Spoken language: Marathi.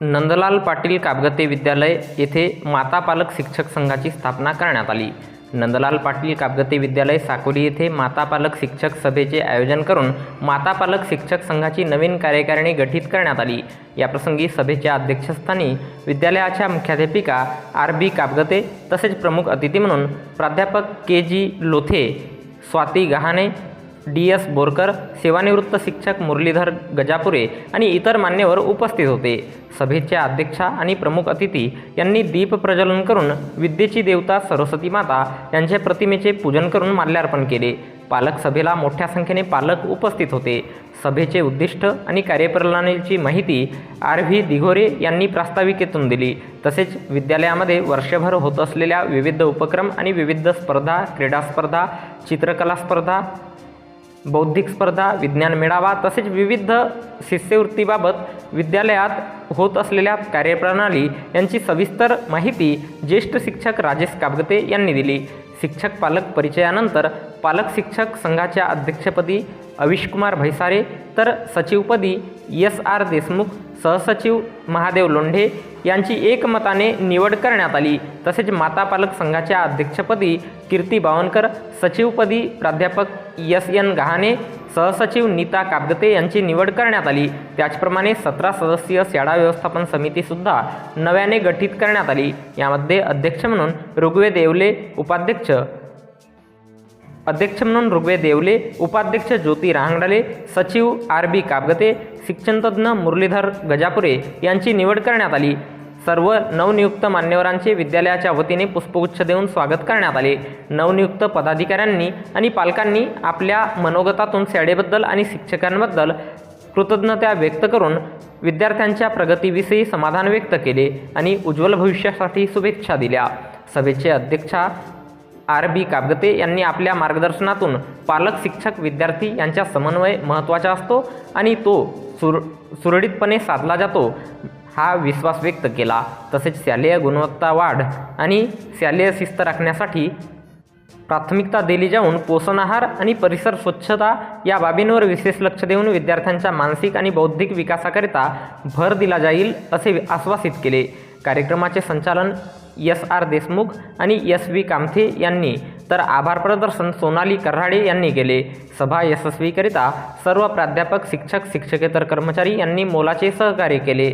नंदलाल पाटील कापगते विद्यालय येथे माता पालक शिक्षक संघाची स्थापना करण्यात आली। नंदलाल पाटील कापगते विद्यालय साकोली येथे माता पालक शिक्षक सभेचे आयोजन करून माता पालक शिक्षक संघाची नवीन कार्यकारिणी गठीत करण्यात आली। याप्रसंगी सभेच्या अध्यक्षस्थानी विद्यालयाच्या मुख्याध्यापिका आर.बी. कापगते तसेच प्रमुख अतिथी म्हणून प्राध्यापक के.जी. लोथे, स्वाती गहाणे, डी.एस. बोरकर, सेवानिवृत्त शिक्षक मुरलीधर गजापुरे आणि इतर मान्यवर उपस्थित होते। सभेच्या अध्यक्षा आणि प्रमुख अतिथी यांनी दीप प्रज्वलन करून विद्येची देवता सरस्वती माता यांच्या प्रतिमेचे पूजन करून माल्यार्पण केले। पालक सभेला मोठ्या संख्येने पालक उपस्थित होते। सभेचे उद्दिष्ट आणि कार्यप्रणालीची माहिती आर.व्ही. दिघोरे यांनी प्रास्ताविकेतून दिली। तसेच विद्यालयामध्ये वर्षभर होत असलेल्या विविध उपक्रम आणि विविध स्पर्धा, क्रीडा स्पर्धा, चित्रकला स्पर्धा, बौद्धिक स्पर्धा, विज्ञान मेळावा तसेच विविध शिष्यवृत्तीबाबत विद्यालयात होत असलेल्या कार्यप्रणाली यांची सविस्तर माहिती ज्येष्ठ शिक्षक राजेश कापगते यांनी दिली। शिक्षक पालक परिचयानंतर पालक शिक्षक संघाच्या अध्यक्षपदी अविशकुमार भैसारे तर सचिवपदी एस.आर. देशमुख, सहसचिव महादेव लोंढे यांची एकमताने निवड करण्यात आली। तसेच माता पालक संघाच्या अध्यक्षपदी कीर्ती बावनकर, सचिवपदी प्राध्यापक एस.एन. गहाणे, सहसचिव नीता कापगते यांची निवड करण्यात आली। त्याचप्रमाणे 17 सदस्यीय शाळा व्यवस्थापन समितीसुद्धा नव्याने गठीत करण्यात आली। यामध्ये अध्यक्ष म्हणून ऋग्वेद येवले, उपाध्यक्ष ज्योती राहंगडाले, सचिव आर.बी. कापगते, शिक्षणतज्ज्ञ मुरलीधर गजापुरे यांची निवड करण्यात आली। सर्व नवनियुक्त मान्यवरांचे विद्यालयाच्या वतीने पुष्पगुच्छ देऊन स्वागत करण्यात आले। नवनियुक्त पदाधिकाऱ्यांनी आणि पालकांनी आपल्या मनोगतातून शाळेबद्दल आणि शिक्षकांबद्दल कृतज्ञता व्यक्त करून विद्यार्थ्यांच्या प्रगतीविषयी समाधान व्यक्त केले आणि उज्ज्वल भविष्यासाठी शुभेच्छा दिल्या। सभेचे अध्यक्षा आर.बी. कापगते यांनी आपल्या मार्गदर्शनातून पालक शिक्षक विद्यार्थी यांचा समन्वय महत्त्वाचा असतो आणि तो सुरळीतपणे साधला जातो हा विश्वास व्यक्त केला। तसेच शालेय गुणवत्ता वाढ आणि शालेय शिस्त राखण्यासाठी प्राथमिकता दिली जाऊन पोषण आहार आणि परिसर स्वच्छता या बाबींवर विशेष लक्ष देऊन विद्यार्थ्यांच्या मानसिक आणि बौद्धिक विकासाकरिता भर दिला जाईल असे आश्वासित केले। कार्यक्रमाचे संचालन एस.आर. देशमुख आणि एस.व्ही. कामथे यांनी तर आभार प्रदर्शन सोनाली कर्हाडे यांनी केले। सभा यशस्वीकरिता सर्व प्राध्यापक, शिक्षक, शिक्षकेतर कर्मचारी यांनी मोलाचे सहकार्य केले।